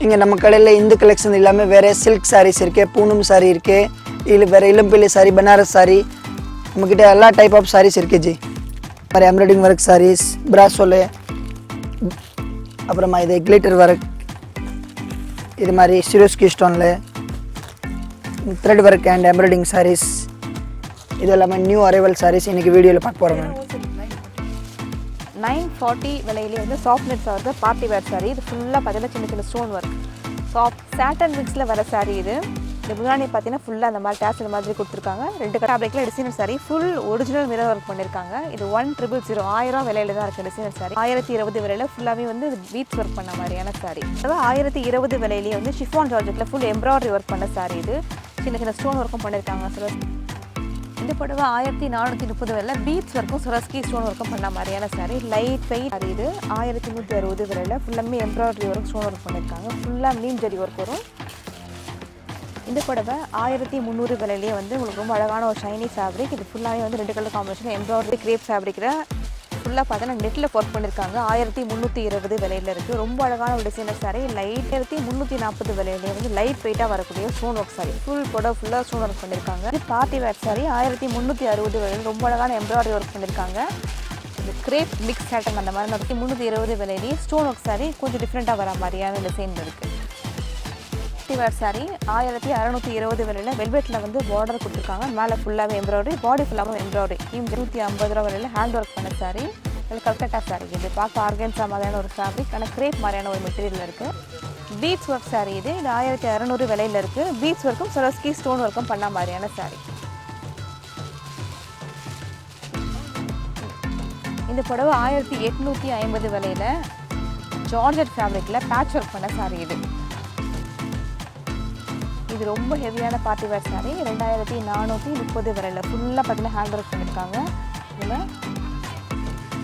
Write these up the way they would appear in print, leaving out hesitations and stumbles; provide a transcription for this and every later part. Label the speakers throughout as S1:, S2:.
S1: இங்கே நம்ம கடையில் இந்த கலெக்ஷன் இல்லாமல் வேறு சில்க் சாரீஸ் இருக்குது, பூனம் சாரீ இருக்குது, இல்லை வேறு இளம்பிள்ளை சாரீ, பனாரஸ் சாரீ, நம்மக்கிட்ட எல்லா டைப் ஆஃப் சாரீஸ் இருக்குது ஜி. மாதிரி எம்ப்ராய்டிங் ஒர்க் சாரீஸ், பிராசோலு, அப்புறமா இது கிளிட்டர் ஒர்க், இது மாதிரி சிரோஸ்கி ஸ்டோனில் thread work and embroidering saris, இது எல்லாமே நியூ அரைவல் சாரீஸ் இன்றைக்கி வீடியோவில் பார்க்க போகிறோம் மேம்.
S2: 940 விலையிலே வந்து சாஃப்ட் நெட்ஸ் வருது பார்ட்டி வேர் சாரீ. இது ஃபுல்லாக பார்த்தீங்கன்னா சின்ன சின்ன ஸ்டோன் ஒர்க், சாஃப்ட் சாட்டன் மிக்ஸில் வர சாரீ. இது இந்த முன்னாடி பார்த்தீங்கன்னா ஃபுல்லாக அந்த மாதிரி டேசல் மாதிரி கொடுத்துருக்காங்க. 2 ஃபேப்ரிக்கில் designer sari, full original mirror work பண்ணியிருக்காங்க. இது 1000 1000 விலையில தான் இருக்குது டிசைனர் சாரீ. 1020 விலையில் ஃபுல்லாகவே வந்து இது பீட்ஸ் ஒர்க் பண்ண மாதிரியான சாரீ. அதாவது 1020 விலையிலேயே வந்து ஷிஃபான் ஜார்ஜெட்டில் ஃபுல் எம்ப்ராய்டரி ஒர்க் பண்ண சாரீ. இது சின்ன சின்ன ஸ்டோன் ஒர்க்கும் பண்ணியிருக்காங்க. இந்த புடவை 1430 விலையில் பீட்ஸ் ஒர்க்கும் சுரஸ்கி ஸ்டோன் ஒர்க்கும் பண்ண மாதிரியான சாரீ. Light weight sari. இது 1160 விலையில் ஃபுல்லாமே எம்ப்ராய்டரி ஒர்க் ஸ்டோன் ஒர்க் பண்ணியிருக்காங்க. ஃபுல்லாக மீன் ஜரி ஒர்க் வரும். இந்த புடவை 1300 விலையிலேயே வந்து உங்களுக்கு ரொம்ப அழகான ஒரு ஷைனி ஃபேப்ரிக். இது ஃபுல்லாகவே வந்து 2 கலர் காம்பினேஷன் எம்ப்ராய்டரி கிரேப் ஃபேப்ரிக்கில் ஃபுல்லாக பார்த்தீங்கன்னா நெட்டில் ஒர்க் பண்ணியிருக்காங்க. 1320 விலையில் இருக்குது. ரொம்ப அழகான ஒரு டிசைனர் சாரீ. லைட் 1340 விலையிலேயே வந்து லைட் வெயிட்டாக வரக்கூடிய ஸ்டோன் ஒர்க் சாரீ. ஃபுல் புடவை ஃபுல்லாக ஸ்டோன் ஒர்க் பண்ணியிருக்காங்க. இது பார்ட்டி வேர் சாரீ. 1360 விலையில் ரொம்ப அழகான எம்ப்ராய்டரி ஒர்க் பண்ணியிருக்காங்க. இந்த கிரேப் மிக்ஸ் சேட்டன் அந்த மாதிரி 1320 விலையிலேயே ஸ்டோன் ஒர்க் சாரீ கொஞ்சம் டிஃப்ரெண்ட்டாக வர மாதிரியான டிசைன் இருக்குது. பார்ட்டி வேர் சாரீ 1620 விலையில் வெல்வெட்டில் வந்து பார்டர் கொடுத்துருக்காங்க. மேலே ஃபுல்லாகவே எம்ப்ராய்டரி, பாடி ஃபுல்லாகவும் எம்ப்ராய்டரி. 250 விலையில் ஹேண்ட் ஒர்க் பண்ண சாரீ. இது கல்கட்டா சாரீ. இது பார்க்க ஆர்கன்ஸா மாதிரியான ஒரு ஃபேப்ரிக், ஆனால் கிரேப் மாதிரியான ஒரு மெட்டீரியல் இருக்குது. Beads work sari. இது 1600 விலையில் இருக்குது. பீட்ஸ் ஒர்க்கும் சுரஸ்கி ஸ்டோன் ஒர்க்கும் பண்ண மாதிரியான சாரீ. இந்த புடவை 1850 விலையில் ஜார்ஜெட் ஃபேப்ரிக்கில் பேட்ச் ஒர்க் பண்ண சாரீ. இது ரொம்ப ஹெவியான பார்ட்டி வேர் சாரீ. 2430 விலையில் ஃபுல்லாக பார்த்தீங்கன்னா ஹேண்ட் ஒர்க் பண்ணியிருக்காங்க.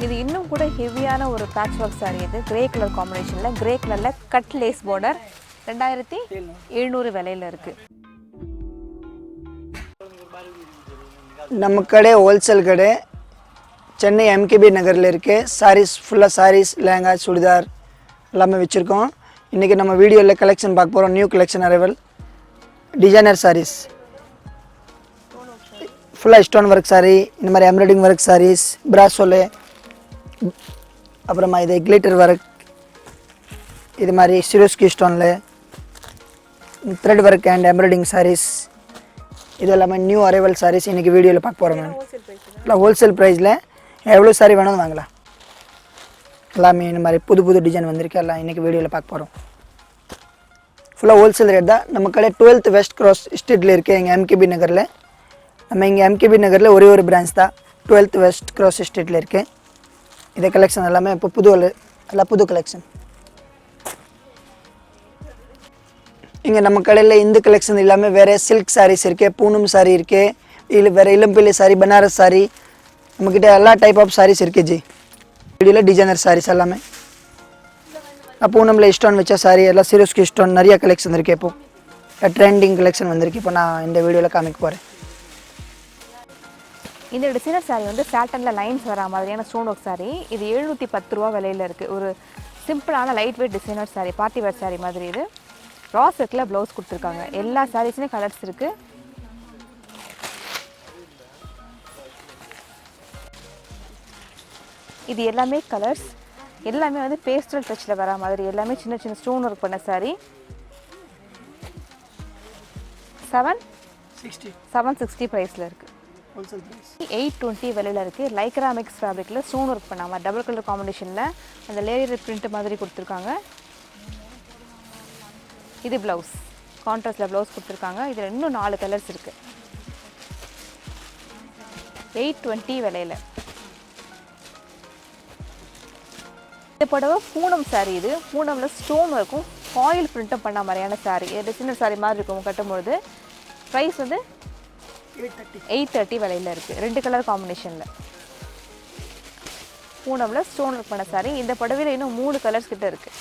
S2: இது இன்னும் கூட ஹெவியான ஒரு பேட்ச் ஒர்க் சாரீ. இது கிரே கலர் காம்பினேஷனில், கிரே கலரில் கட் லேஸ் பார்டர் 2700 விலையில் இருக்குது.
S1: நம்ம கடை ஹோல்சேல் கடை சென்னை எம்கேபி நகரில் இருக்குது. சாரீஸ் ஃபுல்லாக சாரீஸ், லெஹங்கா, சுடிதார் எல்லாமே வச்சுருக்கோம். இன்றைக்கி நம்ம வீடியோவில் கலெக்ஷன் பார்க்க போகிறோம். New collection arrival designer saris, ஃபுல்லாக ஸ்டோன் ஒர்க் சாரீ, இந்த மாதிரி எம்ப்ராய்டிங் ஒர்க் சாரீஸ், பிராசோலு, அப்புறமா இது கிளிட்டர் ஒர்க், இது மாதிரி சிரோஸ்கி ஸ்டோனில் thread work and embroidering saris, இது எல்லாமே நியூ அரைவல் சாரீஸ் இன்றைக்கி வீடியோவில் பார்க்க போகிறோம் மேம். இல்லை ஹோல்சேல் ப்ரைஸில் எவ்வளோ சாரீ வேணும் வாங்கலாம். எல்லாமே இந்த மாதிரி புது புது டிசைன் வந்திருக்கு. எல்லாம் இன்றைக்கி வீடியோவில் பார்க்க போகிறோம். ஃபுல்லாக ஹோல்சேல் ரேட் தான். நம்ம கடை 12th வெஸ்ட் கிராஸ் ஸ்ட்ரீட்டில் இருக்குது. எங்கள் எம்கேபி நகரில். நம்ம இங்கே எம்கேபி நகரில் ஒரே ஒரு பிரான்ச் தான், 12th வெஸ்ட் கிராஸ் ஸ்ட்ரீட்டில் இருக்குது. இந்த கலெக்ஷன் எல்லாமே இப்போ எல்லாம் புது கலெக்ஷன். இங்கே நம்ம கடையில் இந்த கலெக்ஷன் இல்லாமல் வேறு சில்க் சாரீஸ் இருக்குது, பூனம் சாரீ இருக்குது, இல்லை வேறு இளம்பிள்ளை சாரீ, பனாரஸ் சாரீ, நம்மக்கிட்ட எல்லா டைப் ஆஃப் சாரீஸ் இருக்குது ஜி. வீடியோவில் டிசைனர் சாரீஸ் எல்லாமே பூனமில் ஸ்டோன் வச்ச சாரீ, எல்லாம் சிரோஸ்கி ஸ்டோன் நிறைய கலெக்ஷன் இருக்குது. இப்போது ட்ரெண்டிங் கலெக்ஷன் வந்திருக்கு. இப்போ நான் இந்த வீடியோவில் காமிக்க போகிறேன்.
S2: இந்த டிசைனர் சாரீ வந்து சாட்டனில் லைன்ஸ் வர மாதிரியான ஸ்டோன் ஒர்க் சாரீ. இது 710 ரூபா விலையில் இருக்குது. ஒரு சிம்பிளான light weight designer sari, party wear sari மாதிரி. இது ரா சில்கில் ப்ளவுஸ் கொடுத்துருக்காங்க. எல்லா சாரீஸுமே கலர்ஸ் இருக்குது. இது எல்லாமே கலர்ஸ், எல்லாமே வந்து பேஸ்டல் டச்சில் வர மாதிரி, எல்லாமே சின்ன சின்ன ஸ்டோன் ஒர்க் பண்ண சாரீ. 760 ப்ரைஸில் இருக்குது. 820 விலையில் இருக்குது. லைக்ரா மிக்ஸ் ஃபேப்ரிக்கில் ஸ்டோன் ஒர்க் பண்ணாமல் டபுள் கலர் காம்பினேஷனில் அந்த லேயர் பிரிண்ட் மாதிரி கொடுத்துருக்காங்க. இது ப்ளவுஸ் கான்ட்ராஸ்டில் ப்ளவுஸ் கொடுத்துருக்காங்க. இதில் இன்னும் 4 கலர்ஸ் இருக்குது. 820 விலையில். இந்த புடவை பூனம் சாரீ. இது பூனமில் ஸ்டோன் ஒர்க்கும் ஃபாயில் பிரிண்ட்டும் பண்ண மாதிரியான சாரீ. டிசைனர் சாரீ மாதிரி இருக்கும் கட்டும்பொழுது. ப்ரைஸ் வந்து 830 விலையில் இருக்குது. 2 கலர் காம்பினேஷனில் பூனமில் ஸ்டோன் ஒர்க் பண்ண சாரீ. இந்த புடவையில் இன்னும் 3 கலர்ஸ் கிட்ட இருக்குது.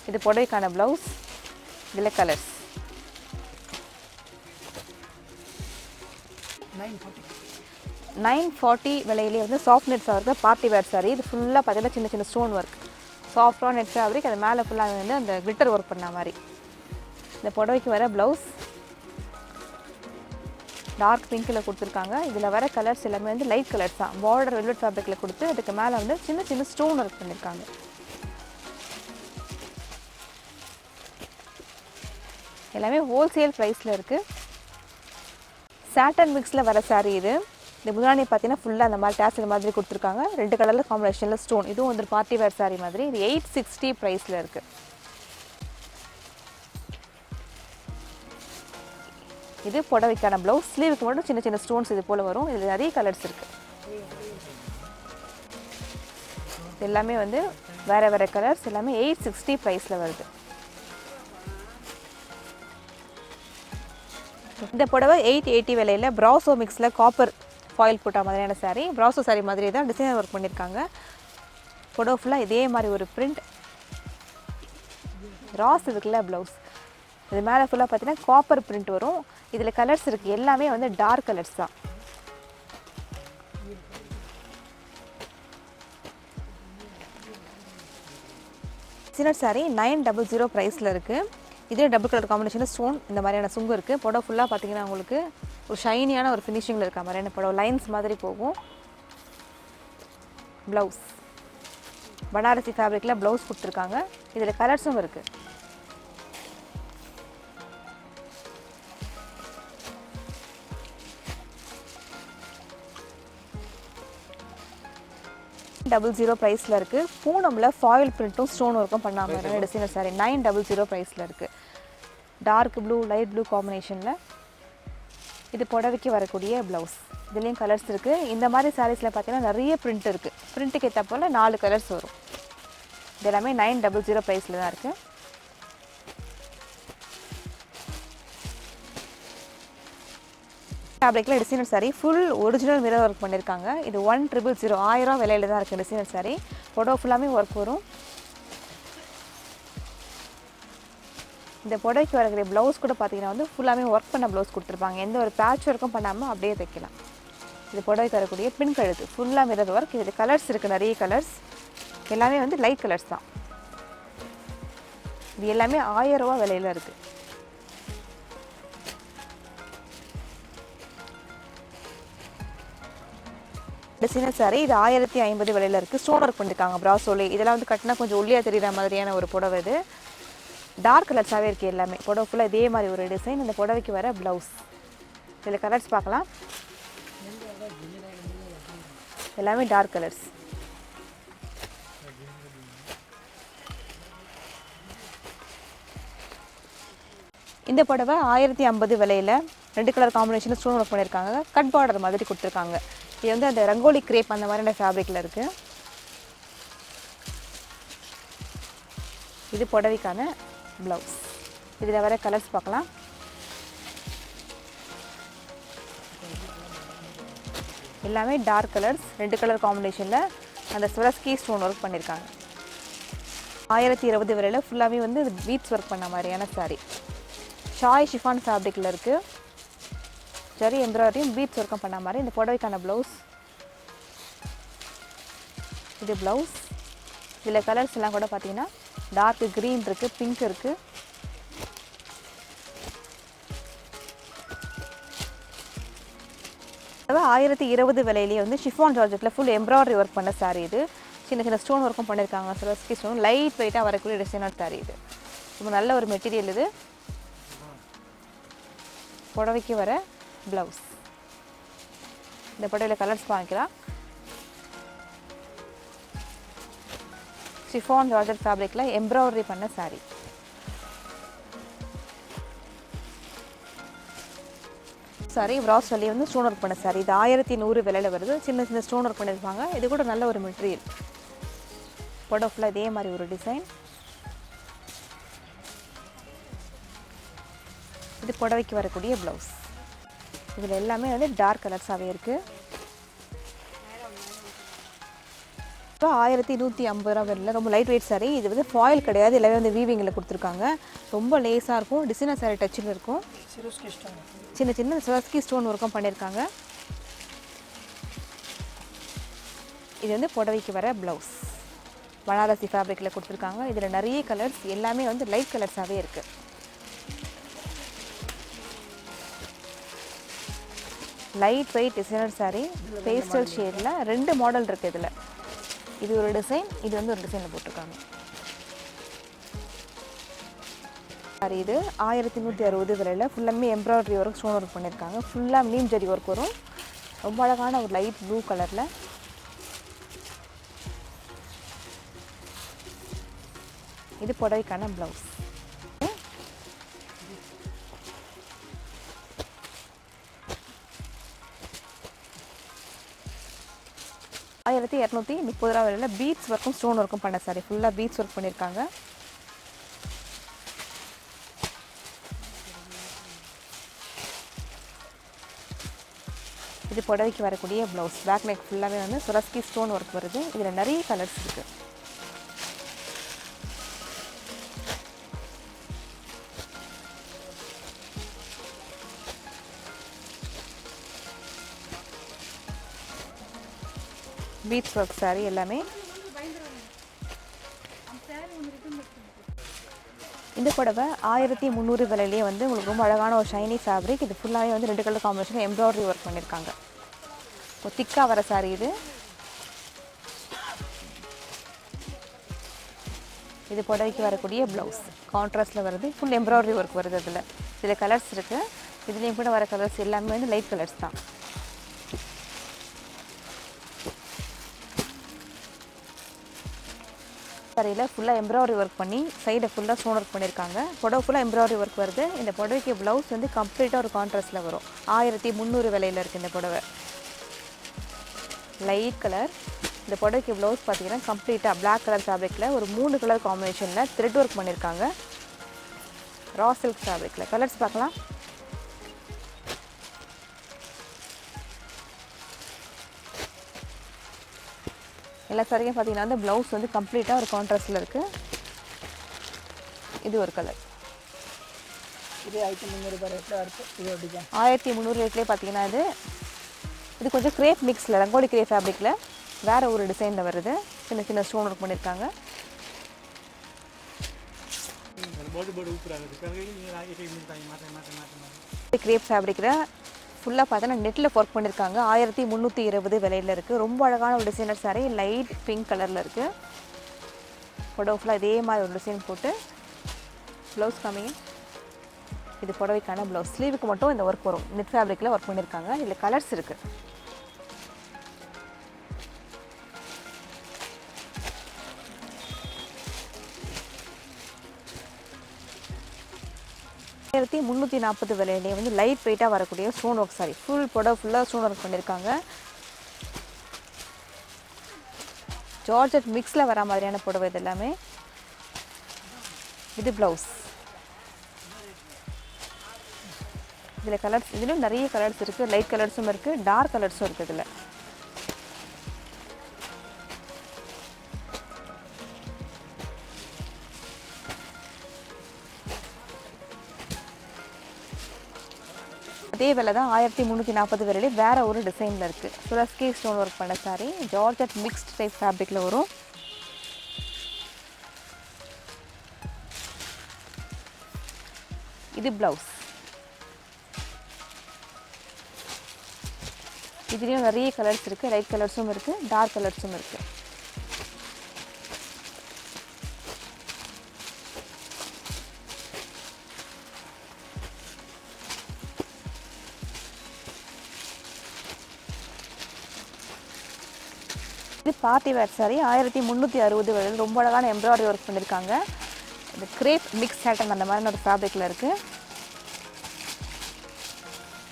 S2: இது புடவைக்கான ப்ளவுஸ், இதில் கலர்ஸ். 940 விலையிலே வந்து சாஃப்ட் நெட்ஸ் வருது பார்ட்டி வேர் சாரீ. இது ஃபுல்லாக பார்த்தீங்கன்னா சின்ன சின்ன ஸ்டோன் ஒர்க், சாஃப்டான நெட் ஃபேப்ரிக், அது மேலே ஃபுல்லாக வந்து அந்த கிளிட்டர் ஒர்க் பண்ண மாதிரி. இந்த புடவைக்கு வர ப்ளவுஸ் டார்க் பிங்க்கில் கொடுத்துருக்காங்க. இதில் வர கலர்ஸ் எல்லாமே வந்து லைட் கலர்ஸ் தான். பார்டர் வெல்வெட் ஃபேப்ரிக்கில் கொடுத்து அதுக்கு மேலே வந்து சின்ன சின்ன ஸ்டோன் ஒர்க் பண்ணியிருக்காங்க. எல்லாமே ஹோல்சேல் ப்ரைஸில் இருக்குது. சாட்டன் மிக்ஸில் வர சாரீ இது. இந்த முந்தானி பார்த்தீங்கன்னா ஃபுல்லாக அந்த மாதிரி டேசல் மாதிரி கொடுத்துருக்காங்க. 2 கலரில் காம்பினேஷனில் ஸ்டோன். இதுவும் வந்து பார்ட்டி வேர் சாரீ மாதிரி. இது 860 ப்ரைஸில் இருக்குது. இது புடவைக்கான ப்ளவுஸ். ஸ்லீவுக்கு மட்டும் சின்ன சின்ன ஸ்டோன்ஸ் இது போல் வரும். இதில் நிறைய கலர்ஸ் இருக்குது. எல்லாமே வந்து வேறு வேறு கலர்ஸ். எல்லாமே 860 ப்ரைஸில் வருது. இந்த புடவை 880 விலையில் ப்ராசோ மிக்ஸில் காப்பர் ஃபாயில் போட்ட மாதிரியான சாரீ. ப்ராசோ சாரீ மாதிரி தான் டிசைனர் ஒர்க் பண்ணியிருக்காங்க. புடவை ஃபுல்லாக இதே மாதிரி ஒரு பிரிண்ட். ராஸ் இருக்குல்ல ப்ளவுஸ், இது மேலே ஃபுல்லாக பார்த்தீங்கன்னா காப்பர் பிரிண்ட் வரும். இதில் கலர்ஸ் இருக்குது. எல்லாமே வந்து டார்க் கலர்ஸ் தான். டிசைனர் சாரீ 900 ப்ரைஸில் இருக்குது. இதே டபுள் கலர் காம்பினேஷனில் ஸ்டோன் இந்த மாதிரியான சுங்கு இருக்குது. புடவை ஃபுல்லாக பார்த்தீங்கன்னா உங்களுக்கு ஒரு ஷைனியான ஒரு ஃபினிஷிங்கில் இருக்க மாதிரியான புடவை லைன்ஸ் மாதிரி போகும். ப்ளவுஸ் பனாரசி ஃபேப்ரிக்கில் ப்ளவுஸ் கொடுத்துருக்காங்க. இதில் கலர்ஸும் இருக்குது. $900 ப்ரைஸில் இருக்குது. பூனமில் ஃபாயில் பிரிண்ட்டும் ஸ்டோன் ஒர்க்கும் பண்ணாமல் டிசைனர் சாரீ 900 ப்ரைஸில் இருக்குது. டார்க் ப்ளூ லைட் ப்ளூ காம்பினேஷனில் இது புடவைக்கு வரக்கூடிய ப்ளவுஸ். இதுலேயும் கலர்ஸ் இருக்குது. இந்த மாதிரி சாரீஸில் பார்த்தீங்கன்னா நிறைய பிரிண்ட் இருக்குது. பிரிண்ட்டுக்கு ஏற்ற போல் 4 கலர்ஸ் வரும். இது எல்லாமே 900 ப்ரைஸில் தான் இருக்குது. ஃபேப்ரிக்கில் designer sari full original mirror work பண்ணியிருக்காங்க. இது 1000 1000 விலையில் தான் இருக்குது டிசைனர் சாரீ. புடவை ஃபுல்லாமே ஒர்க் வரும். இந்த புடவைக்கு வரக்கூடிய ப்ளவுஸ் கூட பார்த்தீங்கன்னா வந்து ஃபுல்லாமே ஒர்க் பண்ண ப்ளவுஸ் கொடுத்துருப்பாங்க. எந்த ஒரு பேட்ச் ஒர்க்கும் பண்ணாமல் அப்படியே தைக்கலாம். இது புடவைக்கு வரக்கூடிய பின் கழுத்து ஃபுல்லாக மிரர் ஒர்க். இதில் கலர்ஸ் இருக்குது, நிறைய கலர்ஸ். எல்லாமே வந்து லைட் கலர்ஸ் தான். இது எல்லாமே 1000 ரூபா விலையில் இருக்குது. டிசைனர் சாரீ இது 1050 விலையில் இருக்குது. ஸ்டோன் ஒர்க் பண்ணியிருக்காங்க ப்ராசோலே. இதெல்லாம் வந்து கட்டினா கொஞ்சம் ஒல்லியாக தெரிகிற மாதிரியான ஒரு புடவை. இது டார்க் கலர்ஸாகவே இருக்குது. எல்லாமே புடவை ஃபுல்லாக இதே மாதிரி ஒரு டிசைன். இந்த புடவைக்கு வர ப்ளவுஸ். இதில் கலர்ஸ் பார்க்கலாம். எல்லாமே டார்க் கலர்ஸ். இந்த புடவை 1050 விலையில் 2 கலர் காம்பினேஷனில் ஸ்டோன் ஒர்க் பண்ணியிருக்காங்க. கட் பார்டர் மாதிரி கொடுத்துருக்காங்க. இது வந்து அந்த ரங்கோலி கிரேப் அந்த மாதிரியான ஃபேப்ரிக்கில் இருக்குது. இது புடவைக்கான ப்ளவுஸ். இதில் வர கலர்ஸ் பார்க்கலாம். எல்லாமே டார்க் கலர்ஸ். 2 கலர் காம்பினேஷனில் அந்த ஸ்வரஸ்கி ஸ்டோன் ஒர்க் பண்ணியிருக்காங்க. 1020 விலையில் ஃபுல்லாகவே வந்து பீட்ஸ் ஒர்க் பண்ண மாதிரியான சாரீ. ஷாய் ஷிஃபான் ஃபேப்ரிக்கில் இருக்குது. ஜரி எம்ப்ராய்டரியும் பீட்ஸ் ஒர்க்கும் பண்ண மாதிரி. இந்த புடவைக்கான ப்ளவுஸ். இது ப்ளவுஸ். இதில் கலர்ஸ் எல்லாம் கூட பார்த்தீங்கன்னா டார்க் க்ரீன் இருக்குது, பிங்க் இருக்குது. அதாவது 1020 விலையிலேயே வந்து ஷிஃபான் ஜார்ஜெட்டில் ஃபுல் எம்ப்ராய்டரி ஒர்க் பண்ண சாரீ. இது சின்ன சின்ன ஸ்டோன் ஒர்க்கும் பண்ணியிருக்காங்க. ஸ்வரஸ்கி ஸ்டோன் லைட் வெயிட்டாக வரக்கூடிய டிசைனர் சாரீ. இது ரொம்ப நல்ல ஒரு மெட்டீரியல். இது புடவைக்கு வர ப்ளவுஸ். இந்த புடவையில் கலர்ஸ் வாங்கிக்கலாம். ஷிஃபான் ஜார்ஜெட் ஃபேப்ரிக்கில் எம்ப்ராய்டரி பண்ண சாரீ. சாரி ப்ராஸ் வலி வந்து ஸ்டோன் ஒர்க் பண்ண சாரீ. இது 1100 விலையில் வருது. சின்ன சின்ன ஸ்டோன் ஒர்க் பண்ணியிருப்பாங்க. இது கூட நல்ல ஒரு மெட்டீரியல். புடவை ஃபுல்லாக இதே மாதிரி ஒரு டிசைன். இது புடவைக்கு வரக்கூடிய ப்ளவுஸ். இதில் எல்லாமே வந்து டார்க் கலர்ஸாகவே இருக்குது. இப்போ 1150 ரூபா வரல. ரொம்ப லைட் வெயிட் சாரீ. இது வந்து ஃபாயில் கிடையாது. எல்லாமே வந்து வீவிங்கில் கொடுத்துருக்காங்க. ரொம்ப லேஸாக இருக்கும். டிசைனர் சாரீ டச்சில் இருக்கும். சின்ன சின்ன ஸ்வரஸ்கி ஸ்டோன் ஒர்க்கும் பண்ணியிருக்காங்க. இது வந்து புடவைக்கு வர ப்ளவுஸ். பனாரசி ஃபேப்ரிக்கில் கொடுத்துருக்காங்க. இதில் நிறைய கலர்ஸ், எல்லாமே வந்து லைட் கலர்ஸாகவே இருக்குது. Light weight designer sari, pastel ஷேடில் 2 மாடல் இருக்குது இதில். இது ஒரு டிசைன், இது வந்து ஒரு டிசைனில் போட்டிருக்காங்க. சாரி இது 1160 விலையில் ஃபுல்லாமே எம்ப்ராய்டரி ஒர்க், ஸ்டோன் ஒர்க் பண்ணியிருக்காங்க. ஃபுல்லாக நீம் ஜரி ஒர்க் வரும். ரொம்ப அழகான ஒரு லைட் ப்ளூ கலரில். இது புடவைக்கான ப்ளவுஸ். ₹1230 விலையில் பீட்ஸ் ஒர்க்கும் ஸ்டோன் ஒர்க்கும் பண்ண சாரி. ஃபுல்லாக பீட்ஸ் ஒர்க் பண்ணியிருக்காங்க. இது புடவைக்கு வரக்கூடிய ப்ளவுஸ். பேக் நெக் ஃபுல்லாகவே வந்து சுரஸ்கி ஸ்டோன் ஒர்க் வருது. இதில் நிறைய கலர்ஸ் இருக்குது. பீட்ஸ் ஒர்க் சாரி எல்லாமே. இந்த புடவை 1300 விலையிலேயே வந்து உங்களுக்கு ரொம்ப அழகான ஒரு ஷைனி ஃபேப்ரிக். இது ஃபுல்லாகவே வந்து 2 கலர் காம்பினேஷன் எம்ப்ராய்டரி ஒர்க் பண்ணியிருக்காங்க. ஒரு திக்காக வர சாரி இது. இது புடவைக்கு வரக்கூடிய ப்ளவுஸ். கான்ட்ராஸ்டில் வருது. ஃபுல் எம்ப்ராய்டரி ஒர்க் வருது. இதில் கலர்ஸ் இருக்குது. இதுலேயும் கூட வர கலர்ஸ் எல்லாமே வந்து லைட் கலர்ஸ் தான். சாரியில் ஃபுல்லாக எம்ப்ராய்டரி ஒர்க் பண்ணி சைடை ஃபுல்லாக ஸ்டோன் ஒர்க் பண்ணியிருக்காங்க. புடவை ஃபுல்லாக எம்ப்ராய்டரி ஒர்க் வருது. இந்த புடவைக்கு ப்ளவுஸ் வந்து கம்ப்ளீட்டாக ஒரு கான்ட்ராஸ்டில் வரும். 1300 விலையில் இருக்குது இந்த புடவை. Light colour. இந்த புடவைக்கு ப்ளவுஸ் பார்த்தீங்கன்னா கம்ப்ளீட்டாக பிளாக் கலர் ஃபேப்ரிக்கில் ஒரு 3 கலர் காம்பினேஷனில் த்ரெட் ஒர்க் பண்ணியிருக்காங்க. ரா சில்க் ஃபேப்ரிக்கில். கலர்ஸ் பார்க்கலாம். எல்லா சாரியும் பார்த்தீங்கன்னா வந்து ப்ளவுஸ் வந்து கம்ப்ளீட்டாக ஒரு கான்ட்ராஸ்டில் இருக்குது. இது ஒரு கலர்.
S1: இது 1300 ரேட்டில் இருக்குது. இது ஒரு டிசைன்
S2: 1300 ரேட்லேயே பார்த்தீங்கன்னா இது கொஞ்சம் கிரேப் மிக்ஸில் ரங்கோலி கிரேப் ஃபேப்ரிக்கில் வேறு ஒரு டிசைனில் வருது. சின்ன சின்ன ஸ்டோன் ஒர்க் பண்ணியிருக்காங்க. கிரேப் ஃபேப்ரிக்கில் ஃபுல்லாக பார்த்தோன்னா நெட்டில் ஒர்க் பண்ணியிருக்காங்க. 1320 விலையில் இருக்குது. ரொம்ப அழகான ஒரு டிசைனர் சாரி. லைட் பிங்க் கலரில் இருக்குது. புடவை ஃபுல்லாக இதே மாதிரி ஒரு டிசைன் போட்டு ப்ளவுஸ் காமிங்க. இது புடவைக்கான ப்ளவுஸ். ஸ்லீவுக்கு மட்டும் இந்த ஒர்க் வரும். நெட் ஃபேப்ரிக்கில் ஒர்க் பண்ணியிருக்காங்க. இதில் கலர்ஸ் இருக்குது. ₹1340 விலையிலே வந்து லைட் வெயிட்டாக வரக்கூடிய ஸ்டோன் ஒர்க் சாரி. ஃபுல் புடவை ஃபுல்லாக ஸ்டோன் ஒர்க் பண்ணியிருக்காங்க. ஜார்ஜெட் மிக்ஸில் வர மாதிரியான புடவை இது எல்லாமே. இது ப்ளவுஸ். இதில் கலர்ஸ், இதிலும் நிறைய கலர்ஸ் இருக்குது. லைட் கலர்ஸும் இருக்குது, டார்க் கலர்ஸும் இருக்குது. இதில் அதே விலை தான் 1340 விலையிலே வேறு ஒரு டிசைனில் இருக்குது. சுரஸ்கி ஸ்டோன் ஒர்க் பண்ண சாரி. ஜார்ஜெட் மிக்ஸ்ட் டைப் ஃபேப்ரிக்கில் வரும். இது ப்ளவுஸ். இதுலேயும் நிறைய கலர்ஸ் இருக்குது. லைட் கலர்ஸும் இருக்குது, டார்க் கலர்ஸும் இருக்குது. இது பார்ட்டி வேர் சாரி. 1360 விலையில் ரொம்ப அழகான எம்ப்ராய்டரி ஒர்க் பண்ணியிருக்காங்க. இந்த கிரேப் மிக்ஸ் சேட்டன் அந்த மாதிரி ஒரு ஃபேப்ரிக்கில் இருக்குது.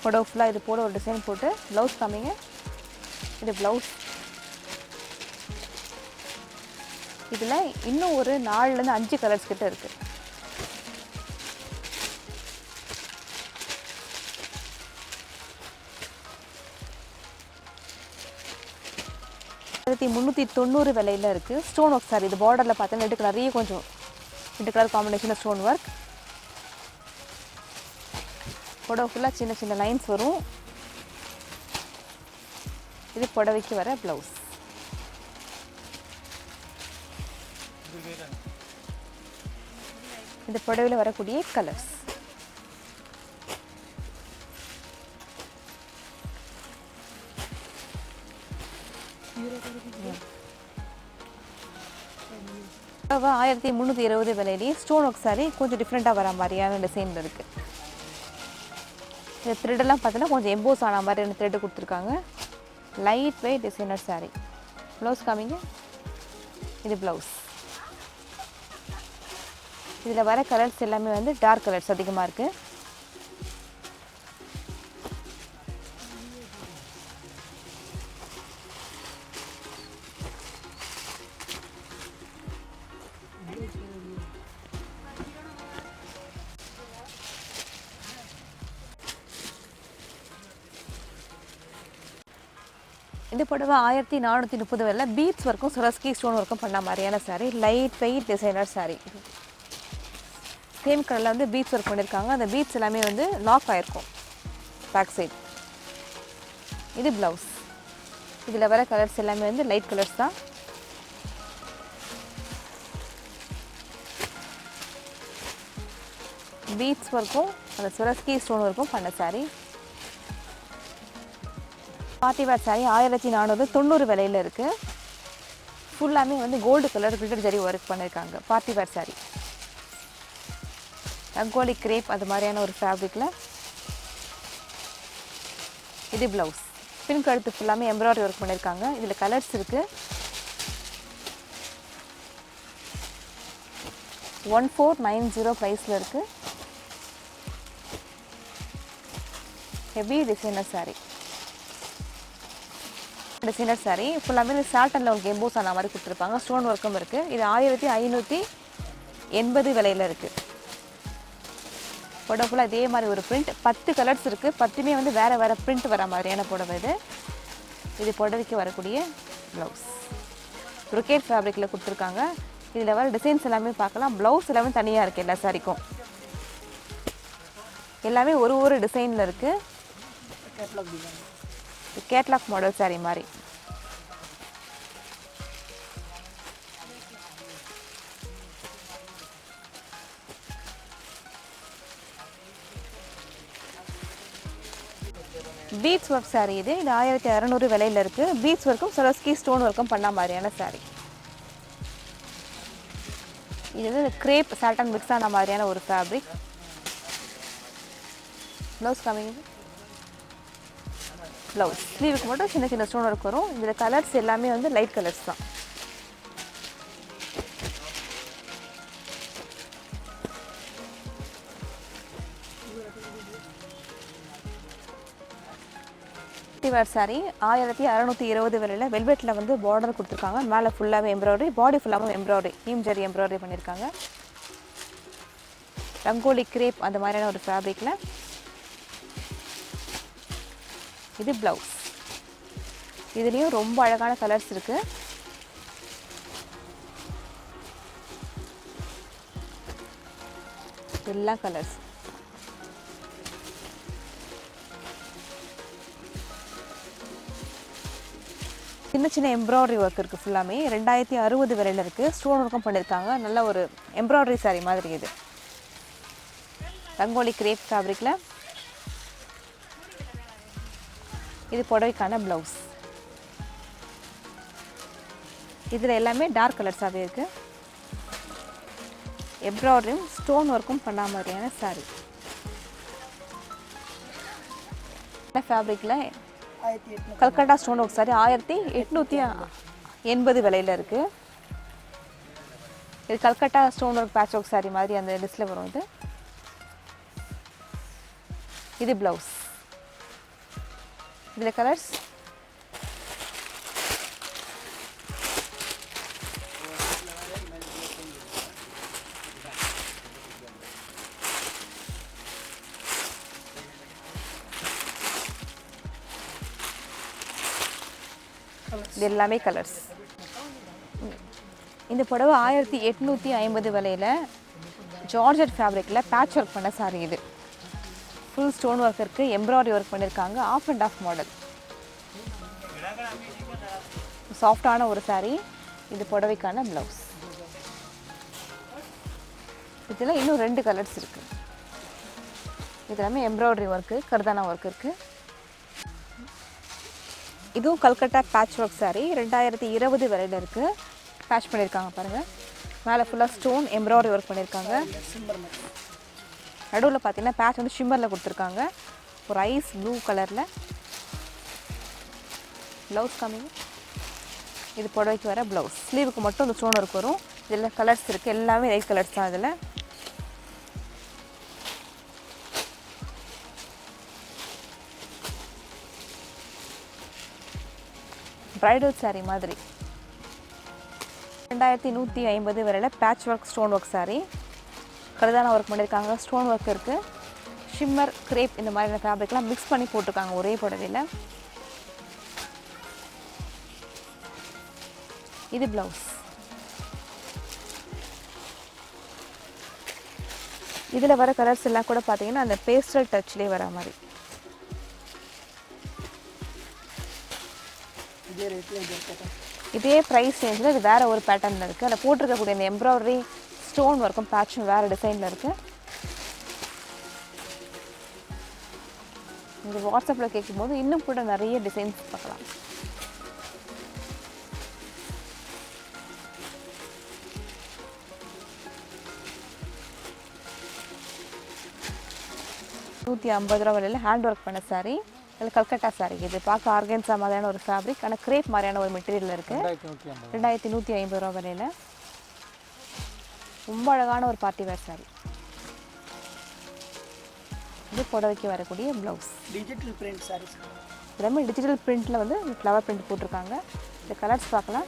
S2: புடவை ஃபுல்லாக இது போல ஒரு டிசைன் போட்டு ப்ளவுஸ் காமிங்க. இது ப்ளவுஸ். இதில் இன்னும் ஒரு 4லேருந்து 5 கலர்ஸ் கிட்ட இருக்குது. ₹1390 விலையில் இருக்குது. Stone work sorry. இது பார்டரில் பார்த்தீங்கன்னா ரெண்டு கலர், கொஞ்சம் 2 கலர் காம்பினேஷனில் ஸ்டோன் ஒர்க். புடவை ஃபுல்லாக சின்ன சின்ன லைன்ஸ் வரும். இது புடவைக்கு வர ப்ளவுஸ். இந்த புடவையில் வரக்கூடிய கலர்ஸ். புடவை 1320 விலையிலேயே ஸ்டோன் ஒர்க் சாரி கொஞ்சம் டிஃப்ரெண்ட்டாக வர மாதிரியான டிசைனில் இருக்குது. இந்த த்ரெட்டெல்லாம் பார்த்தீங்கன்னா கொஞ்சம் எம்போஸ் ஆன மாதிரியான த்ரெட்டு கொடுத்துருக்காங்க. Light weight designer sorry. Blouse காமிங்க. இது ப்ளவுஸ். இதில் வர கலர்ஸ் எல்லாமே வந்து டார்க் கலர்ஸ் அதிகமாக இருக்குது. இந்த புடவை 1430 விலையில பீட்ஸ் ஒர்க்கும் சுரஸ்கி ஸ்டோன் ஒர்க்கும் பண்ண மாதிரியான sari. Light weight designer sari. Same கலரில் வந்து பீட்ஸ் ஒர்க் பண்ணியிருக்காங்க. அந்த பீட்ஸ் எல்லாமே வந்து லாக் ஆகிருக்கும் பேக் சைட். இது ப்ளவுஸ். இதில் வர கலர்ஸ் எல்லாமே வந்து லைட் கலர்ஸ் தான். பீட்ஸ் ஒர்க்கும் அந்த சுரஸ்கி ஸ்டோன் ஒர்க்கும் பண்ண சாரீ. பார்ட்டி வேர் சாரீ 1490 விலையில் இருக்குது. ஃபுல்லாமே வந்து gold colour glitter zari work பண்ணியிருக்காங்க. Party wear sari. Rangoli crepe அது மாதிரியான ஒரு ஃபேப்ரிக்கில். இது ப்ளவுஸ். பின் கழுத்து ஃபுல்லாமே எம்ப்ராய்டரி ஒர்க் பண்ணியிருக்காங்க. இதில் கலர்ஸ் இருக்குது. 1490 ப்ரைஸில் இருக்குது. Heavy designer sari. Designer sari ஃபுல்லாமே சாட்டனில் உங்களுக்கு எம்போஸ் ஆன மாதிரி கொடுத்துருப்பாங்க. ஸ்டோன் ஒர்க்கும் இருக்குது. இது 1580 விலையில் இருக்குது. புடவை ஃபுல்லாக இதே மாதிரி ஒரு பிரிண்ட். 10 கலர்ஸ் இருக்குது. 10மே வந்து வேறு வேறு பிரிண்ட் வர மாதிரியான புடவை இது. இது புடவைக்கு வரக்கூடிய ப்ளவுஸ். ப்ரொக்கேட் ஃபேப்ரிக்கில் கொடுத்துருக்காங்க. இதில் வர டிசைன்ஸ் எல்லாமே பார்க்கலாம். ப்ளவுஸ் எல்லாமே தனியாக இருக்குது. எல்லா சாரிக்கும் எல்லாமே ஒரு டிசைனில் இருக்குது. கேட்லாக் மாடல் சாரீ மாதிரி. பீட்ஸ் ஒர்க் சாரீ இது. 1600 விலையில் இருக்குது. பீட்ஸ் ஒர்க்கும் சுரஸ்கி ஸ்டோன் ஒர்க்கும் பண்ண மாதிரியான சாரீ. இது வந்து கிரேப் சாட்டன் மிக்ஸ் ஆன மாதிரியான ஒரு ஃபேப்ரிக். ப்ளவுஸ் காமிங்க. ப்ளவுஸ் ஸ்லீவுக்கு மட்டும் சின்ன சின்ன ஸ்டோன் ஒர்க் வரும். இதில் கலர்ஸ் எல்லாமே வந்து லைட் கலர்ஸ் தான். வேர் சாரீ 1620 விலையில் வெல்வெட்டில் வந்து பார்டர் கொடுத்துருக்காங்க. மேலே ஃபுல்லாகவே எம்ப்ராய்டரி, பாடி ஃபுல்லாகவும் எம்ப்ராய்டரி, ஹீம் ஜரி எம்ப்ராய்டரி பண்ணியிருக்காங்க. ரங்கோலி கிரேப் அந்த மாதிரியான ஒரு ஃபேப்ரிக்கில். இது ப்ளவுஸ். இதுலேயும் ரொம்ப அழகான கலர்ஸ் இருக்குது. எல்லா கலர்ஸ். சின்ன சின்ன எம்ப்ராய்டரி ஒர்க் இருக்குது. ஃபுல்லாமே 2060 விலையில் இருக்குது. ஸ்டோன் ஒர்க்கும் பண்ணியிருக்காங்க. நல்ல ஒரு எம்ப்ராய்டரி சாரீ மாதிரி இது. ரங்கோலி கிரேப் ஃபேப்ரிக்கில். இது புடவைக்கான ப்ளவுஸ். இதில் எல்லாமே டார்க் கலர்ஸாகவே இருக்குது. எம்ப்ராய்டரியும் ஸ்டோன் ஒர்க்கும் பண்ண மாதிரியான சாரீ. ஃபேப்ரிக்கில் கல்கட்டா ஸ்டோன் ஒர்க் சாரீ 1880 விலையில் இருக்குது. இது Calcutta stone work patch work sari மாதிரி அந்த லிஸ்ட்டில் வரும் இது. இது ப்ளவுஸ். இதில் கலர்ஸ் இது எல்லாமே கலர்ஸ். இந்த புடவை 1850 விலையில் ஜார்ஜெட் ஃபேப்ரிக்கில் பேட்ச் ஒர்க் பண்ண சாரீ இது. ஃபுல் ஸ்டோன் ஒர்க் இருக்குது. எம்ப்ராய்டரி ஒர்க் பண்ணியிருக்காங்க. Off and off model. சாஃப்டான ஒரு சாரீ. இது புடவைக்கான ப்ளவுஸ். இதில் இன்னும் 2 கலர்ஸ் இருக்குது. இது எல்லாமே எம்ப்ராய்டரி ஒர்க்கு, கர்தானா ஒர்க் இருக்குது. இதுவும் கல்கட்டா பேட்ச் ஒர்க் சாரீ 2020 விலையில் இருக்குது. பேட்ச் பண்ணியிருக்காங்க பாருங்கள். மேலே ஃபுல்லாக ஸ்டோன் எம்ப்ராய்டரி ஒர்க் பண்ணியிருக்காங்க. நடுவில் பார்த்தீங்கன்னா பேட்ச் வந்து ஷிம்மரில் கொடுத்துருக்காங்க. ஒரு ஐஸ் ப்ளூ கலரில். ப்ளவுஸ் காமிங்க. இது புடவைக்கு வர ப்ளவுஸ். ஸ்லீவுக்கு மட்டும் இந்த ஸ்டோன் ஒர்க் வரும். இதில் கலர்ஸ் இருக்குது, எல்லாமே லைட் கலர்ஸ் தான். இதில் ப்ரைடல் சாரீ மாதிரி 2150 வரையில் patch work stone work sari. கர்தானா ஒர்க் பண்ணியிருக்காங்க, ஸ்டோன் ஒர்க் இருக்குது. ஷிம்மர், கிரேப் இந்த மாதிரியான ஃபேப்ரிக்லாம் மிக்ஸ் பண்ணி போட்டிருக்காங்க ஒரே புடவையில். இது ப்ளவுஸ். இதில் வர கலர்ஸ் எல்லாம் கூட பார்த்தீங்கன்னா அந்த பேஸ்டல் டச்லேயே வர மாதிரி. இதே ப்ரைஸ் ரேஞ்சில் இது வேறு ஒரு பேட்டர்னில் இருக்குது. அதில் போட்டிருக்கக்கூடிய இந்த எம்ப்ராய்டரி ஸ்டோன் ஒர்க்கும் பேட்சும் வேறு டிசைனில் இருக்குது. இந்த வாட்ஸ்அப்பில் கேட்கும்போது இன்னும் கூட நிறைய டிசைன்ஸ் பார்க்கலாம். ₹150 விலையில் ஹேண்ட் ஒர்க் பண்ண சாரீ. இதில் கல்கட்டா சாரீ. இது பார்க்க ஆர்கன்ஸா மாதிரியான ஒரு ஃபேப்ரிக், ஆனால் கிரேப் மாதிரியான ஒரு மெட்டீரியல் இருக்குது. ₹2150 விலையில் ரொம்ப அழகான ஒரு பார்ட்டி வேர் சாரீ. இது புடவைக்கு வரக்கூடிய ப்ளவுஸ்.
S1: Digital print saris.
S2: எல்லாமே டிஜிட்டல் பிரிண்டில் வந்து ஃப்ளவர் பிரிண்ட் போட்டிருக்காங்க. இந்த கலர்ஸ் பார்க்கலாம்.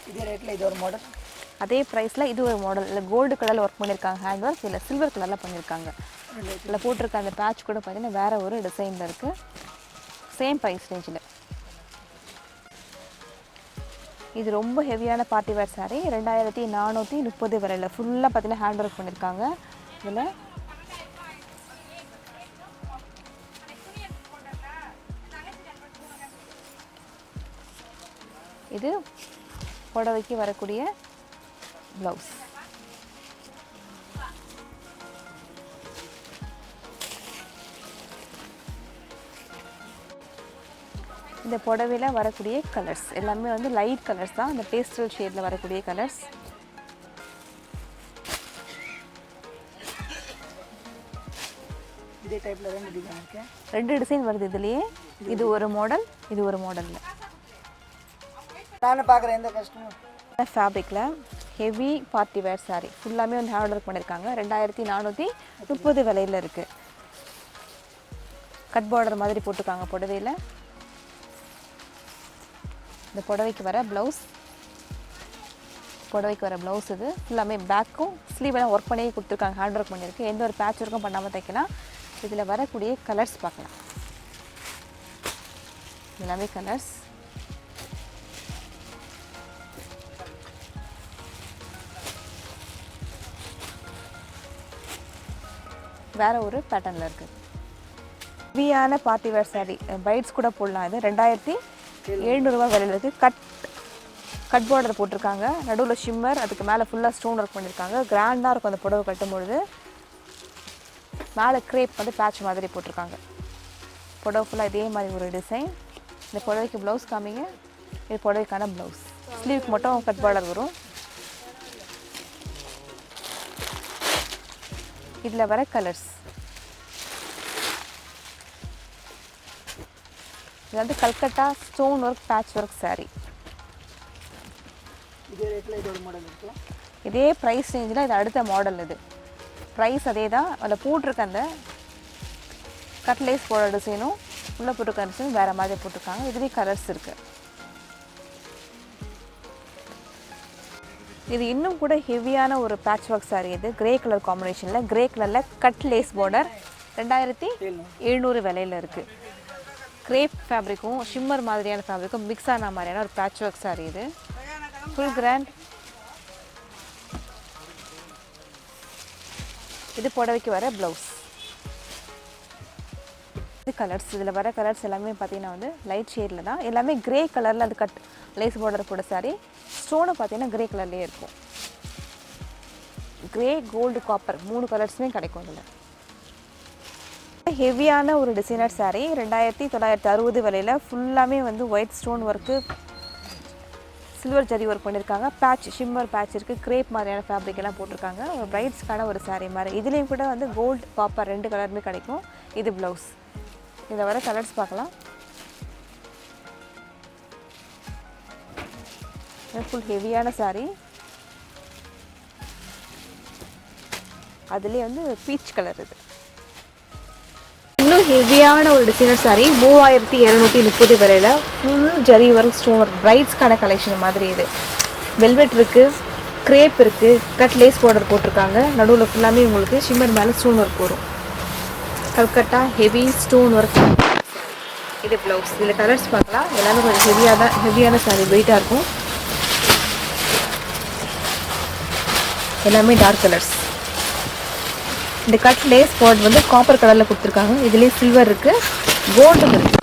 S1: இதே ரேட்டில் இது ஒரு மாடல்.
S2: அதே ப்ரைஸில் இது ஒரு மாடல். இல்லை கோல்டு கலரில் ஒர்க் பண்ணியிருக்காங்க ஹேண்ட் ஒர்க். இல்லை சில்வர் கலரில் பண்ணியிருக்காங்க. இதில் போட்டிருக்க அந்த பேட்ச் கூட பார்த்தீங்கன்னா வேறு ஒரு டிசைனில் இருக்குது. சேம் ப்ரைஸ் ரேஞ்சில். இது ரொம்ப ஹெவியான பார்ட்டி வேர் சாரீ. 2430 வரையில் ஃபுல்லாக பார்த்தீங்கன்னா ஹேண்ட் ஒர்க் பண்ணியிருக்காங்க. இதில் இது புடவைக்கு வரக்கூடிய ப்ளவுஸ். இந்த புடவையில் வரக்கூடிய கலர்ஸ் எல்லாமே வந்து லைட் கலர்ஸ் தான். இந்த பேஸ்டல் ஷேடில் வரக்கூடிய கலர்ஸ்.
S1: இதே டைப்பில் 2 டிசைன் இருக்கு.
S2: 2 டிசைன் வருது இதுலேயே. இது ஒரு மாடல், இது ஒரு மாடலில்.
S1: நான் பார்க்குறேன் எந்த கஸ்டமர்.
S2: ஃபேப்ரிக்கில் ஹெவி பார்ட்டி வேர் சாரீ ஃபுல்லாமே வந்து ஹேண்ட் ஒர்க் பண்ணியிருக்காங்க. 2430 விலையில் இருக்குது. கட் பார்டர் மாதிரி போட்டிருக்காங்க புடவையில். இந்த புடவைக்கு வர ப்ளவுஸ். புடவைக்கு வர ப்ளவுஸ் இது ஃபுல்லாமே பேக்கும் ஸ்லீவெல்லாம் ஒர்க் பண்ணி கொடுத்துருக்காங்க. ஹேண்ட் ஒர்க் பண்ணியிருக்கு. எந்த ஒரு பேட்ச் ஒர்க்கும் பண்ணாமல் தைக்கலாம். இதில் வரக்கூடிய கலர்ஸ் பார்க்கலாம். எல்லாமே கலர்ஸ். வேறு ஒரு பேட்டர்னில் இருக்குது. ஹெவியான பார்ட்டி வேர் சாரீ. பைட்ஸ் கூட போடலாம். இது 2700 விலையில் இருக்குது. கட் பார்டர் போட்டிருக்காங்க. நடுவில் ஷிம்மர், அதுக்கு மேலே ஃபுல்லாக ஸ்டோன் ஒர்க் பண்ணியிருக்காங்க. கிராண்டாக இருக்கும் அந்த புடவை கட்டும்பொழுது. மேலே கிரேப் வந்து பேட்ச் மாதிரி போட்டிருக்காங்க. புடவை ஃபுல்லாக இதே மாதிரி ஒரு டிசைன். இந்த புடவைக்கு ப்ளவுஸ் காமிங்க. இது புடவைக்கான ப்ளவுஸ். ஸ்லீவுக்கு மட்டும் கட் பார்டர் வரும். இதில் வர கலர்ஸ். இது வந்து Calcutta stone work patch work sari.
S1: இதே ரேட்டில் இது ஒரு மாடல் இருக்கு.
S2: இதே ப்ரைஸ் ரேஞ்சில் இது அடுத்த மாடல். இது ப்ரைஸ் அதே தான். அதில் போட்டிருக்க அந்த கட்லேஸ் போட டிசைனும் உள்ளே போட்டிருக்க டிசைனும் வேறு மாதிரி போட்டிருக்காங்க. இதுலேயே கலர்ஸ் இருக்குது. இது இன்னும் கூட ஹெவியான ஒரு பேட்ச் ஒர்க் சாரீ. இது கிரே கலர் காம்பினேஷனில், கிரே கலரில் கட் லேஸ் பார்டர். 2700 விலையில் இருக்குது. கிரேப் ஃபேப்ரிக்கும் ஷிம்மர் மாதிரியான ஃபேப்ரிக்கும் மிக்ஸ் ஆன மாதிரியான ஒரு பேட்ச் ஒர்க் சாரீ. இது ஃபுல் கிராண்ட். இது புடவைக்கு வர ப்ளவுஸ். இது கலர்ஸ், இதில் வர கலர்ஸ் எல்லாமே பார்த்தீங்கன்னா வந்து லைட் ஷேடில் தான், எல்லாமே கிரே கலரில் அது கட் லேஸ் பார்டர் போட சாரி. ஸ்டோனை பார்த்தீங்கன்னா கிரே கலர்லேயே இருக்கும். கிரே, கோல்டு, காப்பர் 3 கலர்ஸுமே கிடைக்கும் இதில். ஹெவியான ஒரு டிசைனர் சாரீ 2960 விலையில் ஃபுல்லாமே வந்து white stone work, silver zari work பண்ணியிருக்காங்க. பேட்ச், ஷிம்மர் பேட்ச் இருக்குது. கிரேப் மாதிரியான ஃபேப்ரிக் எல்லாம் போட்டிருக்காங்க. ஒரு பிரைட்ஸ்க்கான ஒரு சாரீ மாதிரி. இதுலேயும் கூட வந்து கோல்டு, காப்பர் 2 கலருமே கிடைக்கும். இது ப்ளவுஸ். இதில் வர கலர்ஸ் பார்க்கலாம். ஃபுல் ஹெவியான சாரீ. அதுலேயே வந்து பீச் கலர். இது இன்னும் ஹெவியான ஒரு டிசைனர் சாரீ 3230 விலையில் full zari work, stone work, பிரைட்ஸ்க்கான கலெக்ஷன் மாதிரி. இது வெல்வெட் இருக்குது, கிரேப் இருக்குது, கட் லேஸ் பார்டர் போட்டிருக்காங்க. நடுவில் ஃபுல்லாமே உங்களுக்கு ஷிம்மர் மேலே ஸ்டோன் ஒர்க் வரும். Calcutta heavy stone work. இது ப்ளவுஸ். இதில் கலர்ஸ் பார்க்கலாம். எல்லாமே கொஞ்சம் ஹெவியான சாரீ, வெயிட்டாக இருக்கும். எல்லாமே டார்க் கலர்ஸ். இந்த கட் லேஸ் பார்டர் வந்து காப்பர் கலரில் கொடுத்துருக்காங்க. இதுலேயே சில்வர் இருக்குது, கோல்டு இருக்குது.